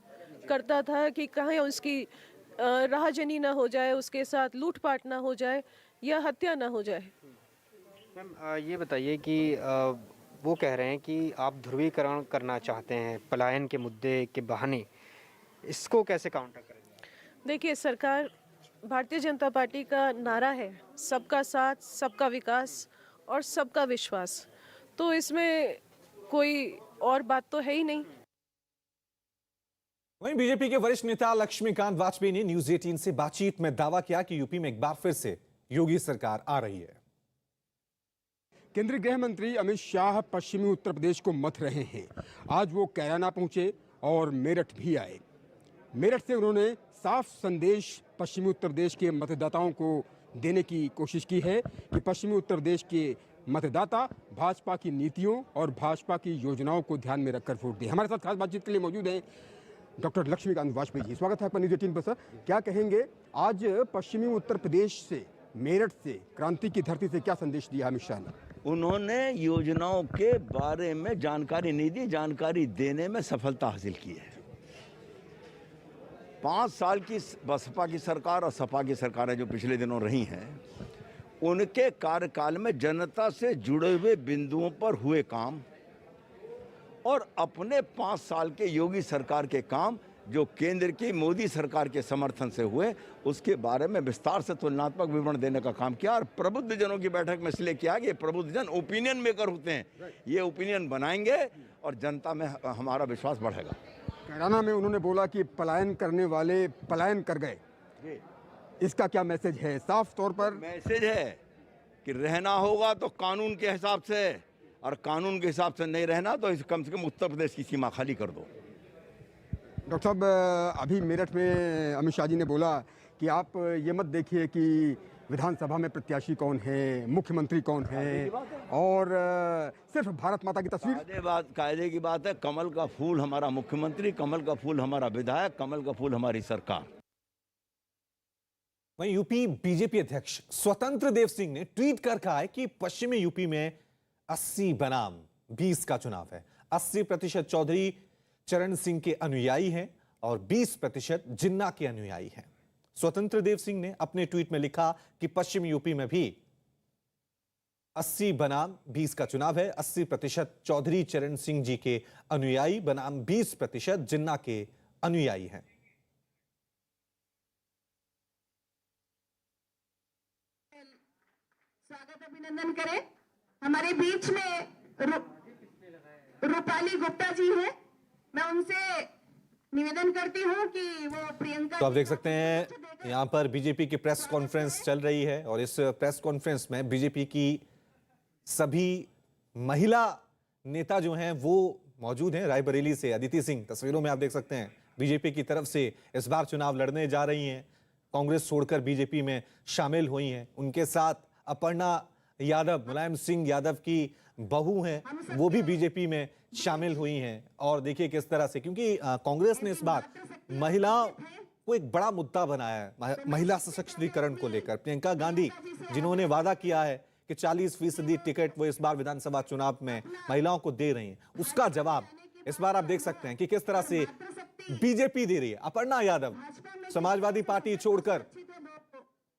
करता था कि कहीं उसकी राहजनी ना हो जाए, उसके साथ लूटपाट ना हो जाए या हत्या ना हो जाए। मैम ये बताइए कि वो कह रहे हैं कि आप ध्रुवीकरण करना चाहते हैं पलायन के मुद्दे के बहाने, इसको कैसे काउंटर करेंगे? देखिए, सरकार भारतीय जनता पार्टी का नारा है सबका साथ, सबका विकास और सबका विश्वास, तो इसमें कोई और बात तो है ही नहीं। वहीं बीजेपी के वरिष्ठ नेता लक्ष्मीकांत वाजपेयी ने न्यूज 18 से बातचीत में दावा किया कि यूपी में एक बार फिर से योगी सरकार आ रही है। केंद्रीय गृह मंत्री अमित शाह पश्चिमी उत्तर प्रदेश को मथ रहे हैं। आज वो कैराना पहुंचे और मेरठ भी आए। मेरठ से उन्होंने साफ संदेश पश्चिमी उत्तर प्रदेश के मतदाताओं को देने की कोशिश की है कि पश्चिमी उत्तर प्रदेश के मतदाता भाजपा की नीतियों और भाजपा की योजनाओं को ध्यान में रखकर वोट दें। हमारे साथ खास बातचीत के लिए मौजूद हैं डॉक्टर लक्ष्मीकांत वाजपेयी जी। स्वागत है आपका न्यूज 18 पर। सर, क्या कहेंगे, आज पश्चिमी उत्तर प्रदेश से, मेरठ से, क्रांति की धरती से क्या संदेश दिया अमित शाह ने? उन्होंने योजनाओं के बारे में जानकारी नहीं दी, जानकारी देने में सफलता हासिल की है। 5 साल की बसपा की सरकार और सपा की सरकारें जो पिछले दिनों रही हैं, उनके कार्यकाल में जनता से जुड़े हुए बिंदुओं पर हुए काम और अपने 5 साल के योगी सरकार के काम जो केंद्र की मोदी सरकार के समर्थन से हुए, उसके बारे में विस्तार से तुलनात्मक विवरण देने का काम किया। और प्रबुद्ध जनों की बैठक में इसलिए किया कि प्रबुद्ध जन ओपिनियन मेकर होते हैं, ये ओपिनियन बनाएंगे और जनता में हमारा विश्वास बढ़ेगा। कैराना में उन्होंने बोला कि पलायन करने वाले पलायन कर गए, इसका क्या मैसेज है? साफ तौर पर मैसेज है कि रहना होगा तो कानून के हिसाब से, और कानून के हिसाब से नहीं रहना तो कम से कम उत्तर प्रदेश की सीमा खाली कर दो। डॉक्टर साहब, अभी मेरठ में अमित शाह जी ने बोला कि आप ये मत देखिए कि विधानसभा में प्रत्याशी कौन है, मुख्यमंत्री कौन है, और सिर्फ भारत माता की तस्वीर। कायदे की बात है। कमल का फूल हमारा मुख्यमंत्री, कमल का फूल हमारा विधायक, कमल का फूल हमारी सरकार। वहीं यूपी बीजेपी अध्यक्ष स्वतंत्र देव सिंह ने ट्वीट कर कहा है कि पश्चिमी यूपी में 80 बनाम 20 का चुनाव है। 80% चौधरी चरण सिंह के अनुयायी हैं और 20% जिन्ना के अनुयायी हैं। स्वतंत्र देव सिंह ने अपने ट्वीट में लिखा कि पश्चिम यूपी में भी 80 बनाम 20 का चुनाव है। 80% चौधरी चरण सिंह जी के अनुयायी बनाम 20% जिन्ना के अनुयायी हैं। स्वागत अभिनंदन करें। हमारे बीच में रूपाली गुप्ता जी हैं। मैं उनसे निवेदन करती हूं कि वो प्रियंका। तो आप देख सकते हैं यहां पर बीजेपी की प्रेस कॉन्फ्रेंस चल रही है और इस प्रेस कॉन्फ्रेंस में बीजेपी की सभी महिला नेता जो हैं वो मौजूद हैं। रायबरेली से अदिति सिंह तस्वीरों में आप देख सकते हैं बीजेपी की तरफ से इस बार चुनाव लड़ने जा रही हैं। कांग्रेस छोड़कर बीजेपी में शामिल हुई हैं। उनके साथ अपर्णा यादव, मुलायम सिंह यादव की बहू हैं, वो भी बीजेपी में शामिल हुई हैं। और देखिए किस तरह से, क्योंकि कांग्रेस ने इस बार महिलाओं को एक बड़ा मुद्दा बनाया है, महिला सशक्तिकरण को लेकर। प्रियंका गांधी जिन्होंने वादा किया है कि 40% टिकट वो इस बार विधानसभा चुनाव में महिलाओं को दे रही हैं, उसका जवाब इस बार आप देख सकते हैं कि किस तरह से बीजेपी दे रही है। अपर्णा यादव समाजवादी पार्टी छोड़कर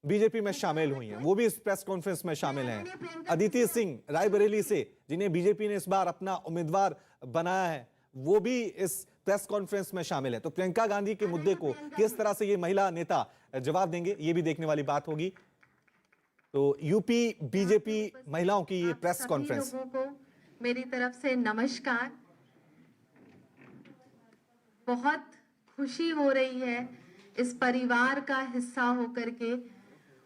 बीजेपी में शामिल हुई हैं, वो भी इस प्रेस कॉन्फ्रेंस में शामिल हैं। अदिति सिंह रायबरेली से, जिन्हें बीजेपी ने इस बार अपना उम्मीदवार बनाया है, वो भी इस प्रेस कॉन्फ्रेंस में शामिल है। तो प्रियंका गांधी के मुद्दे को किस तरह से ये महिला नेता जवाब देंगे, ये भी देखने वाली बात होगी। तो यूपी बीजेपी महिलाओं की ये प्रेस कॉन्फ्रेंस। मेरी तरफ से नमस्कार। बहुत खुशी हो रही है इस परिवार का हिस्सा होकर के,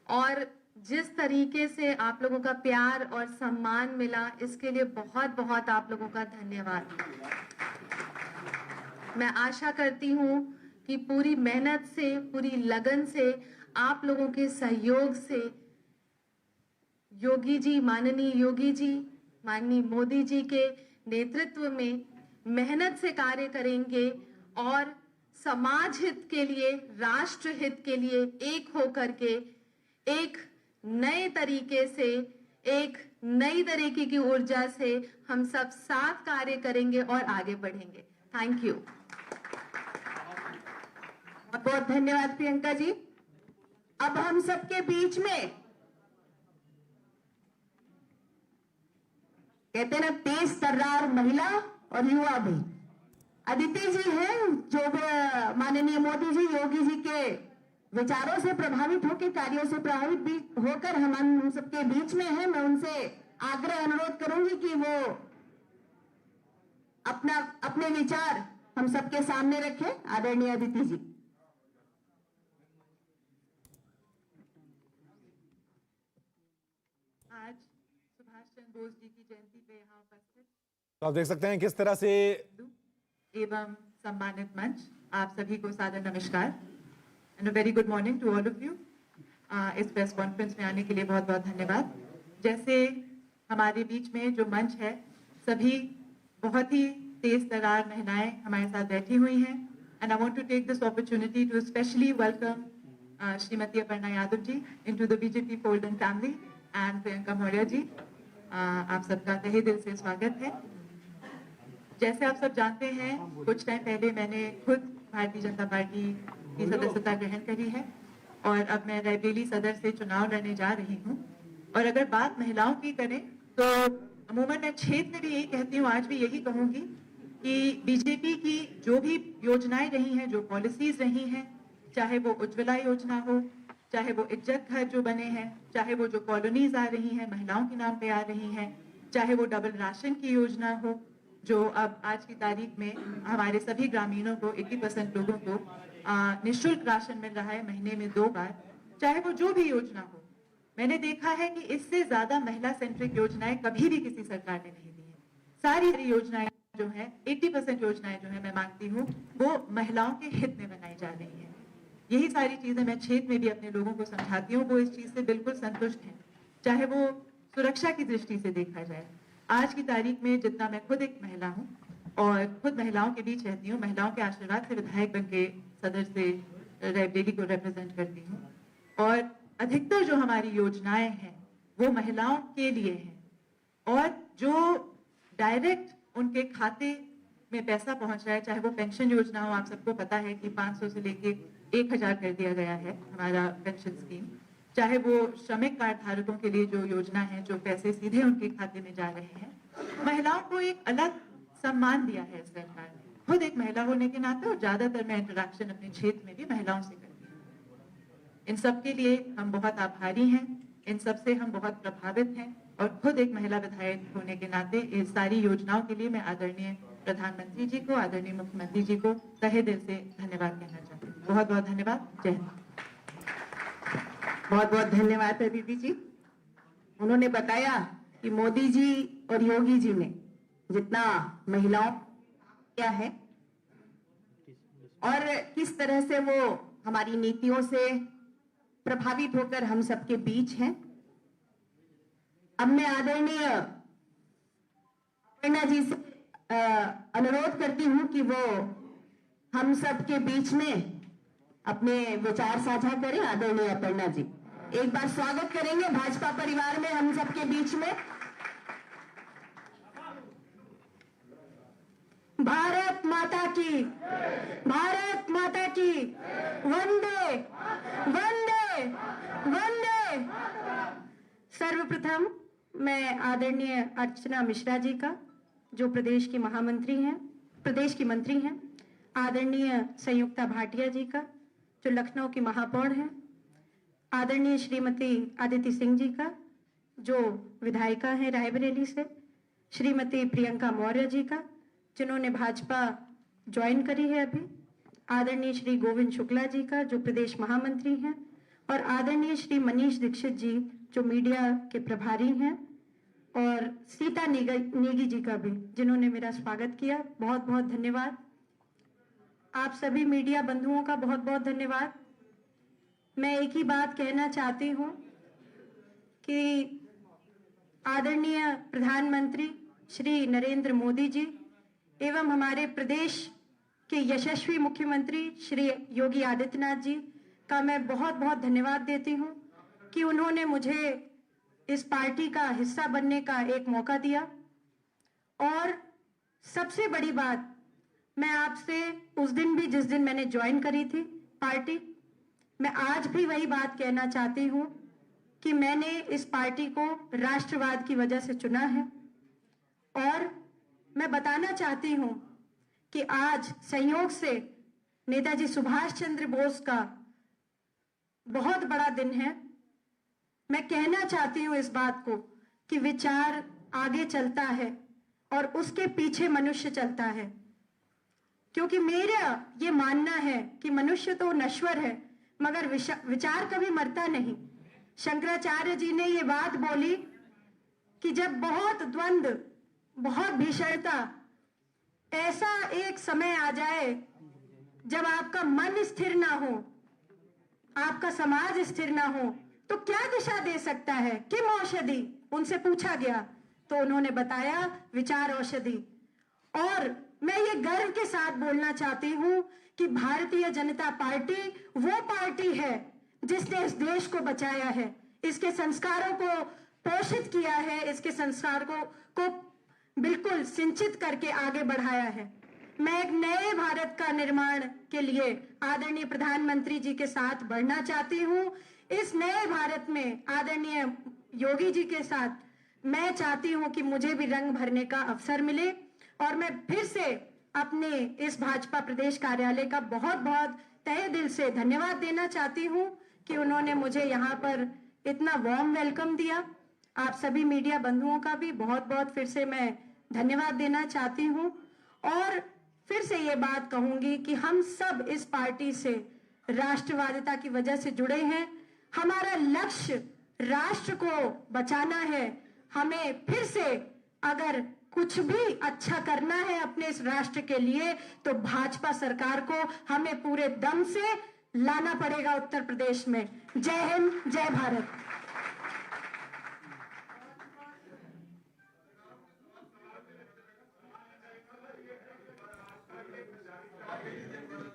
और जिस तरीके से आप लोगों का प्यार और सम्मान मिला, इसके लिए बहुत बहुत आप लोगों का धन्यवाद। मैं आशा करती हूँ कि पूरी मेहनत से, पूरी लगन से, आप लोगों के सहयोग से योगी जी, माननीय योगी जी, माननीय मोदी जी के नेतृत्व में मेहनत से कार्य करेंगे और समाज हित के लिए, राष्ट्र हित के लिए एक होकर के एक नए तरीके से, एक नई तरीके की ऊर्जा से हम सब साथ कार्य करेंगे और आगे बढ़ेंगे। Thank you. बहुत धन्यवाद प्रियंका जी। अब हम सबके बीच में कहते ना तेज तर्रार महिला और युवा भी अदिति जी हैं, जो माननीय मोदी जी, योगी जी के विचारों से प्रभावित होकर, कार्यों से प्रभावित होकर हम सबके बीच में हैं। मैं उनसे आग्रह अनुरोध करूंगी कि वो अपने विचार हम सबके सामने रखें। आदरणीय अदिति जी। आज सुभाष चंद्र बोस जी की जयंती पे यहाँ उपस्थित तो आप देख सकते हैं किस तरह से एवं सम्मानित मंच, आप सभी को सादर नमस्कार and a very good morning to all of you. इस प्रेस कॉन्फ्रेंस में आने के लिए बहुत बहुत धन्यवाद। जैसे हमारे बीच में जो मंच है, सभी बहुत ही तेज तर्रार महिलाएं हमारे साथ बैठी हुई हैं and I want to take this opportunity to specially welcome Shrimati Aparna Yadav ji into the BJP fold and family and Priyanka Maurya ji, आप सबका तहे दिल से स्वागत है। जैसे आप सब जानते हैं, कुछ टाइम पहले मैंने खुद भारतीय जनता पार्टी की सदस्यता ग्रहण करी है और अब मैं रायबरेली सदर से चुनाव लड़ने जा रही हूँ। और अगर बात महिलाओं की करें तो अमूमन मैं क्षेत्र में भी यही कहती हूँ, आज भी यही कहूंगी कि बीजेपी की जो भी योजनाएं रही हैं, जो पॉलिसीज रही हैं, चाहे वो उज्ज्वला योजना हो, चाहे वो इज्जत घर जो बने हैं, चाहे वो जो कॉलोनीज आ रही हैं, महिलाओं के नाम पे आ रही हैं, चाहे वो डबल राशन की योजना हो, जो अब आज की तारीख में हमारे सभी ग्रामीणों को 80% लोगों को निःशुल्क राशन मिल रहा है महीने में 2 बार, चाहे वो जो भी योजना हो। मैंने देखा है कि इससे ज्यादा महिला सेंट्रिक योजनाएं कभी भी किसी सरकार ने नहीं दी है। सारी योजनाएं जो है, 80% योजनाएं जो है, मैं मानती हूँ वो महिलाओं के हित में बनाई जा रही है। यही सारी चीजें मैं क्षेत्र में भी अपने लोगों को समझाती हूँ, वो इस चीज से बिल्कुल संतुष्ट हैं। चाहे वो सुरक्षा की दृष्टि से देखा जाए, आज की तारीख में जितना मैं खुद एक महिला हूँ और खुद महिलाओं के बीच रहती हूँ, महिलाओं के आशीर्वाद से विधायक बन के सदर से रायबरेली को रिप्रेजेंट करती हूँ, और अधिकतर जो हमारी योजनाएं हैं वो महिलाओं के लिए हैं और जो डायरेक्ट उनके खाते में पैसा पहुंच रहा है, चाहे वो पेंशन योजना हो, आप सबको पता है कि 500 से लेके 1000 कर दिया गया है हमारा पेंशन स्कीम, चाहे वो श्रमिक कार्ड धारकों के लिए जो योजना है, जो पैसे सीधे उनके खाते में जा रहे हैं, महिलाओं को एक अलग सम्मान दिया है सरकार ने। खुद एक महिला होने के नाते और ज्यादातर मैं इंटरेक्शन अपने क्षेत्र में भी महिलाओं से करती हूँ। इन सब के लिए हम बहुत आभारी हैं, इन सब से हम बहुत प्रभावित हैं और खुद एक महिला विधायक होने के नाते इस सारी योजनाओं के लिए मैं आदरणीय प्रधानमंत्री जी को, आदरणीय मुख्यमंत्री जी को तहे दिल से धन्यवाद कहना चाहती हूँ। बहुत बहुत धन्यवाद। जय हिंद। बहुत बहुत धन्यवाद अदिति जी। उन्होंने बताया कि मोदी जी और योगी जी ने जितना महिलाओं किया है और किस तरह से वो हमारी नीतियों से प्रभावित होकर हम सबके बीच हैं। अब मैं आदरणीय अपर्णा जी से अनुरोध करती हूं कि वो हम सबके बीच में अपने विचार साझा करें। आदरणीय अपर्णा जी, एक बार स्वागत करेंगे भाजपा परिवार में हम सबके बीच में। भारत माता की, भारत माता की, वंदे वंदे वंदे। सर्वप्रथम मैं आदरणीय अर्चना मिश्रा जी का, जो प्रदेश की महामंत्री हैं, प्रदेश की मंत्री हैं, आदरणीय संयुक्ता भाटिया जी का, जो लखनऊ की महापौर हैं, आदरणीय श्रीमती आदिति सिंह जी का, जो विधायिका हैं रायबरेली से, श्रीमती प्रियंका मौर्य जी का, जिन्होंने भाजपा ज्वाइन करी है अभी, आदरणीय श्री गोविंद शुक्ला जी का, जो प्रदेश महामंत्री हैं, और आदरणीय श्री मनीष दीक्षित जी जो मीडिया के प्रभारी हैं, और सीता नेगी जी का भी, जिन्होंने मेरा स्वागत किया, बहुत बहुत धन्यवाद। आप सभी मीडिया बंधुओं का बहुत बहुत धन्यवाद। मैं एक ही बात कहना चाहती हूँ कि आदरणीय प्रधानमंत्री श्री नरेंद्र मोदी जी एवं हमारे प्रदेश के यशस्वी मुख्यमंत्री श्री योगी आदित्यनाथ जी का मैं बहुत बहुत धन्यवाद देती हूँ कि उन्होंने मुझे इस पार्टी का हिस्सा बनने का एक मौका दिया। और सबसे बड़ी बात, मैं आपसे उस दिन भी जिस दिन मैंने ज्वाइन करी थी पार्टी, मैं आज भी वही बात कहना चाहती हूँ कि मैंने इस पार्टी को राष्ट्रवाद की वजह से चुना है। और मैं बताना चाहती हूँ कि आज संयोग से नेताजी सुभाष चंद्र बोस का बहुत बड़ा दिन है। मैं कहना चाहती हूँ इस बात को कि विचार आगे चलता है और उसके पीछे मनुष्य चलता है, क्योंकि मेरा ये मानना है कि मनुष्य तो नश्वर है मगर विचार कभी मरता नहीं। शंकराचार्य जी ने ये बात बोली कि जब बहुत द्वंद्व, बहुत भीषणता, ऐसा एक समय आ जाए जब आपका मन स्थिर ना हो, आपका समाज स्थिर ना हो, तो क्या दिशा दे सकता है? किम औषधि? उनसे पूछा गया तो उन्होंने बताया विचार औषधि। और मैं ये गर्व के साथ बोलना चाहती हूँ कि भारतीय जनता पार्टी वो पार्टी है जिसने इस देश को बचाया है, इसके संस्कारों को पोषित किया है, इसके संस्कार को बिल्कुल सिंचित करके आगे बढ़ाया है। मैं एक नए भारत का निर्माण के लिए आदरणीय प्रधानमंत्री जी के साथ बढ़ना चाहती हूँ। इस नए भारत में आदरणीय योगी जी के साथ मैं चाहती हूँ कि मुझे भी रंग भरने का अवसर मिले। और मैं फिर से अपने इस भाजपा प्रदेश कार्यालय का बहुत बहुत तहे दिल से धन्यवाद देना चाहती हूँ कि उन्होंने मुझे यहाँ पर इतना वार्म वेलकम दिया। आप सभी मीडिया बंधुओं का भी बहुत बहुत फिर से मैं धन्यवाद देना चाहती हूँ। और फिर से ये बात कहूंगी कि हम सब इस पार्टी से राष्ट्रवादिता की वजह से जुड़े हैं। हमारा लक्ष्य राष्ट्र को बचाना है। हमें फिर से अगर कुछ भी अच्छा करना है अपने इस राष्ट्र के लिए तो भाजपा सरकार को हमें पूरे दम से लाना पड़ेगा उत्तर प्रदेश में। जय हिंद, जय भारत।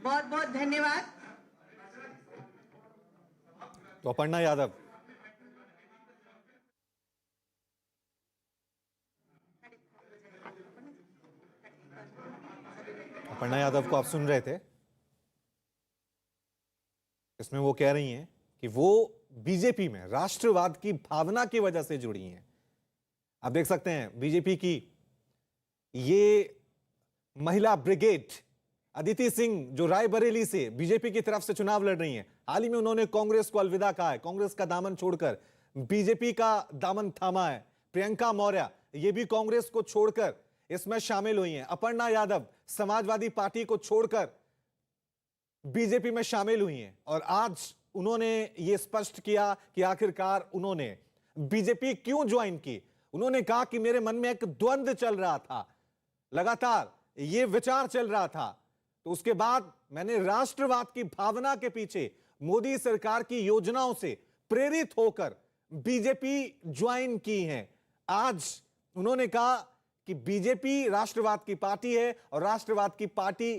बहुत बहुत धन्यवाद। तो अपर्णा यादव, अपर्णा यादव को आप सुन रहे थे। इसमें वो कह रही हैं कि वो बीजेपी में राष्ट्रवाद की भावना की वजह से जुड़ी हैं। आप देख सकते हैं बीजेपी की ये महिला ब्रिगेड अदिति सिंह जो रायबरेली से बीजेपी की तरफ से चुनाव लड़ रही हैं, हाल ही में उन्होंने कांग्रेस को अलविदा कहा है, कांग्रेस का दामन छोड़कर बीजेपी का दामन थामा है। प्रियंका मौर्य ये भी कांग्रेस को छोड़कर इसमें शामिल हुई हैं। अपर्णा यादव समाजवादी पार्टी को छोड़कर बीजेपी में शामिल हुई हैं और आज उन्होंने ये स्पष्ट किया कि आखिरकार उन्होंने बीजेपी क्यों ज्वाइन की। उन्होंने कहा कि मेरे मन में एक द्वंद्व चल रहा था, लगातार ये विचार चल रहा था, तो उसके बाद मैंने राष्ट्रवाद की भावना के पीछे मोदी सरकार की योजनाओं से प्रेरित होकर बीजेपी ज्वाइन की है। आज उन्होंने कहा कि बीजेपी राष्ट्रवाद की पार्टी है और राष्ट्रवाद की पार्टी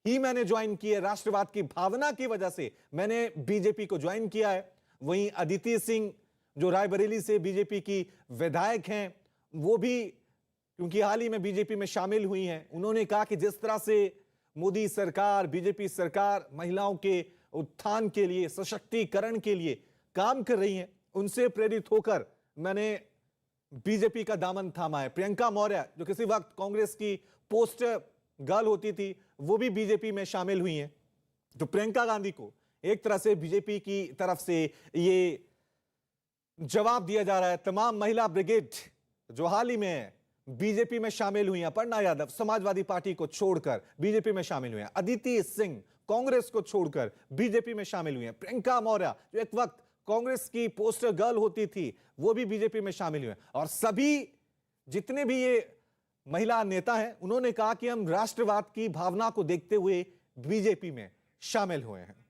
ही मैंने ज्वाइन की है, राष्ट्रवाद की भावना की वजह से मैंने बीजेपी को ज्वाइन किया है। वहीं अदिति सिंह जो रायबरेली से बीजेपी की विधायक हैं, वो भी क्योंकि हाल ही में बीजेपी में शामिल हुई हैं, उन्होंने कहा कि जिस तरह से मोदी सरकार, बीजेपी सरकार महिलाओं के उत्थान के लिए, सशक्तिकरण के लिए काम कर रही है, उनसे प्रेरित होकर मैंने बीजेपी का दामन थामा है। प्रियंका मौर्य जो किसी वक्त कांग्रेस की पोस्टर गर्ल होती थी, वो भी बीजेपी में शामिल हुई हैं। तो प्रियंका गांधी को एक तरह से बीजेपी की तरफ से ये जवाब दिया जा रहा है। तमाम महिला ब्रिगेड जो हाल ही में बीजेपी में शामिल हुई हैं। अपर्णा यादव समाजवादी पार्टी को छोड़कर बीजेपी में शामिल हुए हैं। अदिति सिंह कांग्रेस को छोड़कर बीजेपी में शामिल हुए हैं। प्रियंका मौर्य जो एक वक्त कांग्रेस की पोस्टर गर्ल होती थी, वो भी बीजेपी में शामिल हुए हैं। और सभी जितने भी ये महिला नेता हैं, उन्होंने कहा कि हम राष्ट्रवाद की भावना को देखते हुए बीजेपी में शामिल हुए हैं।